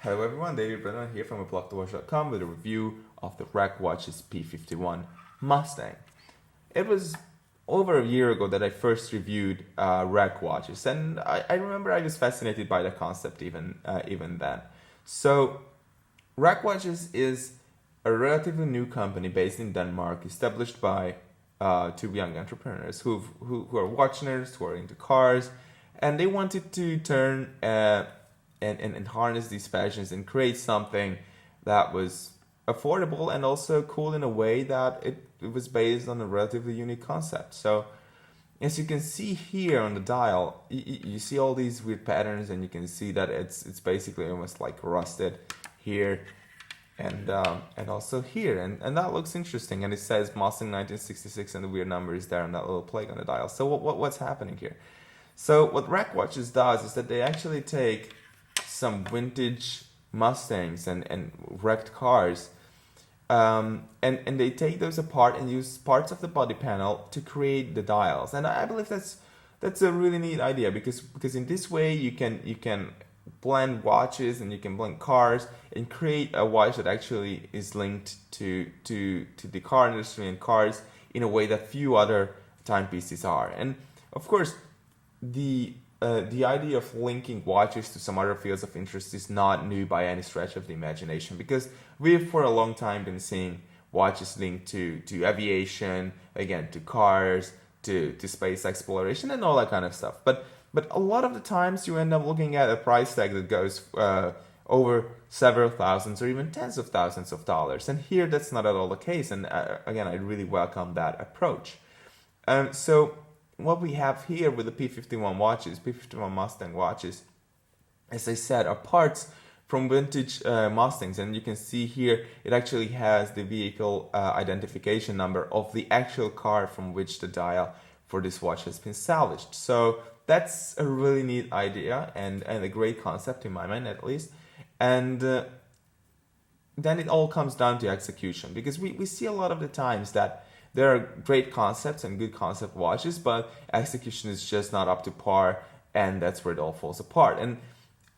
Hello everyone, David Bredan here from aBlogtoWatch.com with a review of the REC Watch's P-51 Mustang. It was over a year ago that I first reviewed REC watches, and I remember I was fascinated by the concept even then. So REC Watches is a relatively new company based in Denmark, established by two young entrepreneurs who are watch nerds, who are into cars, and they wanted to turn and harness these passions and create something that was affordable and also cool in a way that it was based on a relatively unique concept. So as you can see here on the dial, you see all these weird patterns, and you can see that it's basically almost like rusted here and also here, and that looks interesting. And it says Mustang 1966, and the weird number is there on that little plaque on the dial. So what's happening here? So what REC Watches does is that they actually take some vintage Mustangs and wrecked cars, and they take those apart and use parts of the body panel to create the dials. And I believe that's a really neat idea, because in this way you can blend watches and you can blend cars and create a watch that actually is linked to the car industry and cars in a way that few other timepieces are. And of course, the idea of linking watches to some other fields of interest is not new by any stretch of the imagination, because we've for a long time been seeing watches linked to aviation, again, to cars, to space exploration and all that kind of stuff. But a lot of the times you end up looking at a price tag that goes over several thousands or even tens of thousands of dollars. And here that's not at all the case. And again, I really welcome that approach. So what we have here with the P-51 watches, P-51 Mustang watches, as I said, are parts from vintage Mustangs. And you can see here it actually has the vehicle identification number of the actual car from which the dial for this watch has been salvaged. So that's a really neat idea and a great concept in my mind, at least. And then it all comes down to execution, because we see a lot of the times that there are great concepts and good concept watches, but execution is just not up to par, and that's where it all falls apart. And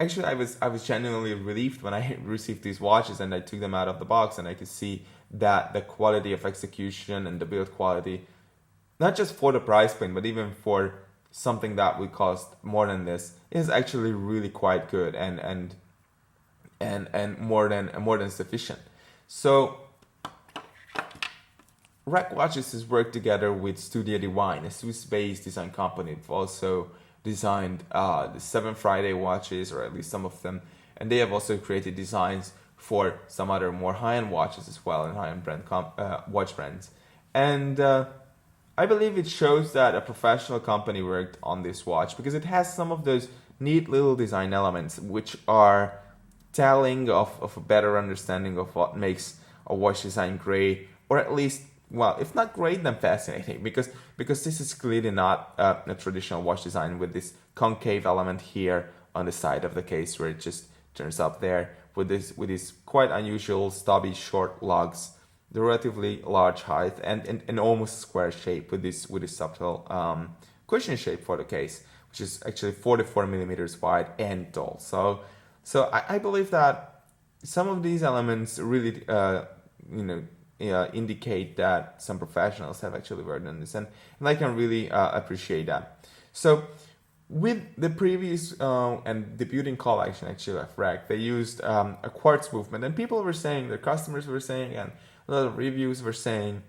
actually, I was genuinely relieved when I received these watches and I took them out of the box, and I could see that the quality of execution and the build quality, not just for the price point, but even for something that would cost more than this, is actually really quite good and more than sufficient. So REC Watches has worked together with Studio Divine, a Swiss-based design company. They've also designed the 7 Friday watches, or at least some of them, and they have also created designs for some other more high-end watches as well, and high-end watch brands. And I believe it shows that a professional company worked on this watch, because it has some of those neat little design elements which are telling of a better understanding of what makes a watch design great, or at least, well, if not great, then fascinating, because this is clearly not a traditional watch design with this concave element here on the side of the case where it just turns up there with these quite unusual stubby short lugs, the relatively large height, and an almost square shape with this subtle cushion shape for the case, which is actually 44 millimeters wide and tall. So I believe that some of these elements really indicate that some professionals have actually worked on this, and I can really appreciate that. So with the previous and debuting collection actually of REC, they used a quartz movement, and people were saying, their customers were saying, and a lot of reviews were saying,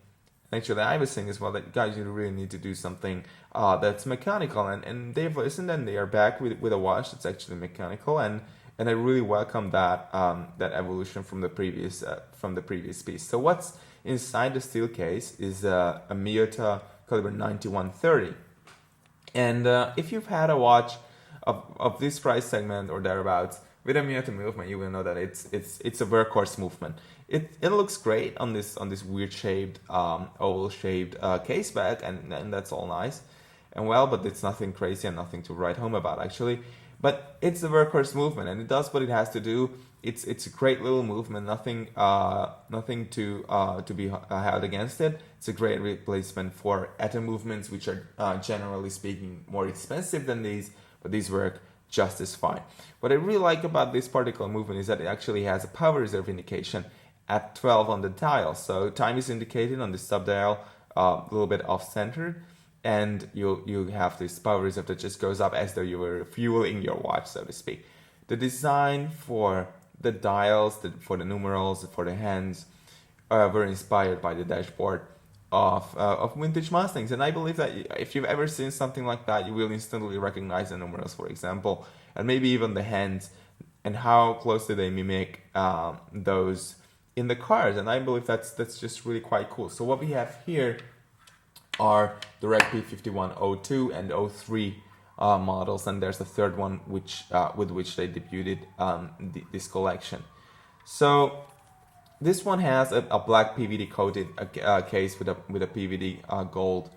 actually I was saying as well, that guys, you really need to do something that's mechanical, and they've listened, and they are back with a watch that's actually mechanical, and I really welcome that that evolution from the previous piece. So what's inside the steel case is a Miyota caliber 9130, and if you've had a watch of this price segment or thereabouts with a Miyota movement, you will know that it's a workhorse movement. It looks great on this weird shaped oval shaped case back, and that's all nice and well, but it's nothing crazy and nothing to write home about actually. But it's the workhorse movement, and it does what it has to do. It's a great little movement, nothing to be held against it. It's a great replacement for atom movements, which are generally speaking more expensive than these, but these work just as fine. What I really like about this particular movement is that it actually has a power reserve indication at 12 on the dial. So time is indicated on the sub-dial a little bit off-center, and you have this power reserve that just goes up as though you were fueling your watch, so to speak. The design for the dials, for the numerals, for the hands, were inspired by the dashboard of vintage Mustangs, and I believe that if you've ever seen something like that, you will instantly recognize the numerals, for example, and maybe even the hands, and how closely they mimic those in the cars. And I believe that's just really quite cool. So what we have here are the REC P-51 02 and 03 models, and there's the third one which with which they debuted this collection. So this one has a black PVD coated case with a PVD gold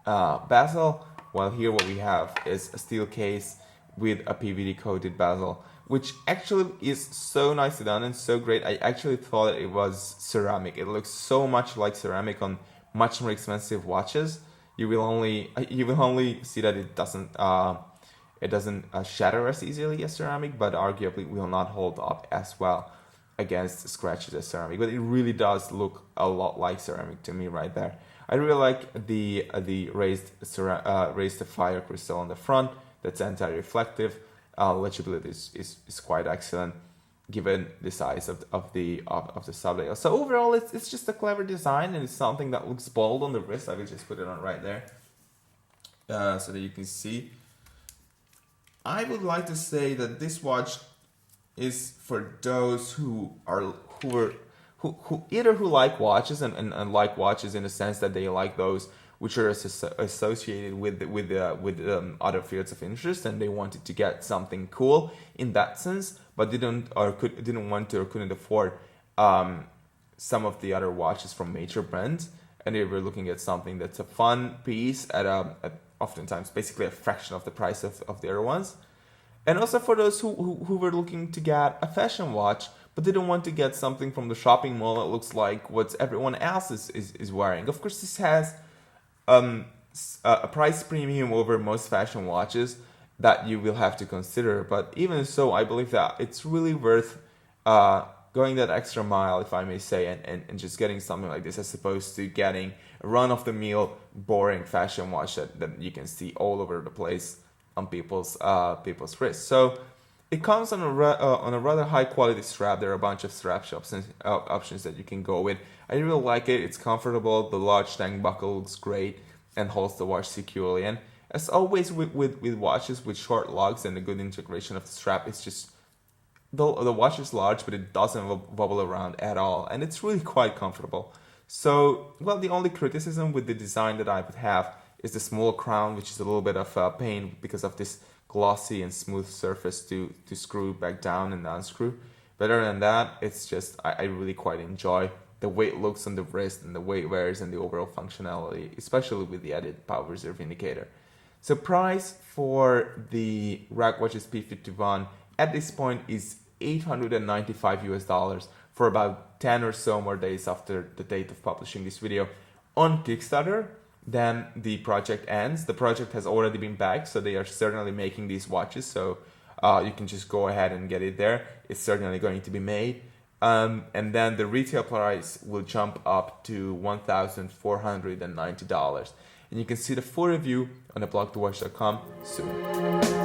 bezel, while here what we have is a steel case with a PVD coated bezel, which actually is so nicely done and so great. I actually thought it was ceramic. It looks so much like ceramic on much more expensive watches. You will only see that it doesn't shatter as easily as ceramic, but arguably will not hold up as well against scratches as ceramic. But it really does look a lot like ceramic to me right there. I really like the raised fire crystal on the front. That's anti-reflective. Legibility is quite excellent given the size of the sub-dial. So overall, it's just a clever design, and it's something that looks bold on the wrist. I will just put it on right there so that you can see. I would like to say that this watch is for those who like watches and like watches in the sense that they like those which are associated with other fields of interest, and they wanted to get something cool in that sense, but didn't want to or couldn't afford some of the other watches from major brands, and they were looking at something that's a fun piece at oftentimes basically a fraction of the price of the other ones. And also for those who were looking to get a fashion watch, but didn't want to get something from the shopping mall that looks like what everyone else is wearing. Of course, this has a price premium over most fashion watches that you will have to consider. But even so, I believe that it's really worth going that extra mile, if I may say, and just getting something like this as opposed to getting a run-of-the-mill, boring fashion watch that you can see all over the place on people's wrists. So it comes on a rather high-quality strap. There are a bunch of strap options that you can go with. I really like it. It's comfortable. The large tank buckle looks great and holds the watch securely. And as always with watches with short lugs and a good integration of the strap, it's just the watch is large, but it doesn't wobble around at all, and it's really quite comfortable. So, well, the only criticism with the design that I would have is the small crown, which is a little bit of a pain because of this glossy and smooth surface to screw back down and unscrew. But other than that, it's just I really quite enjoy the way it looks on the wrist and the way it wears and the overall functionality, especially with the added power reserve indicator. So price for the REC Watches P-51 at this point is $895 for about 10 or so more days after the date of publishing this video on Kickstarter. Then the project ends. The project has already been backed, so they are certainly making these watches, so you can just go ahead and get it there. It's certainly going to be made. And then the retail price will jump up to $1,490. And you can see the full review on aBlogtoWatch.com soon.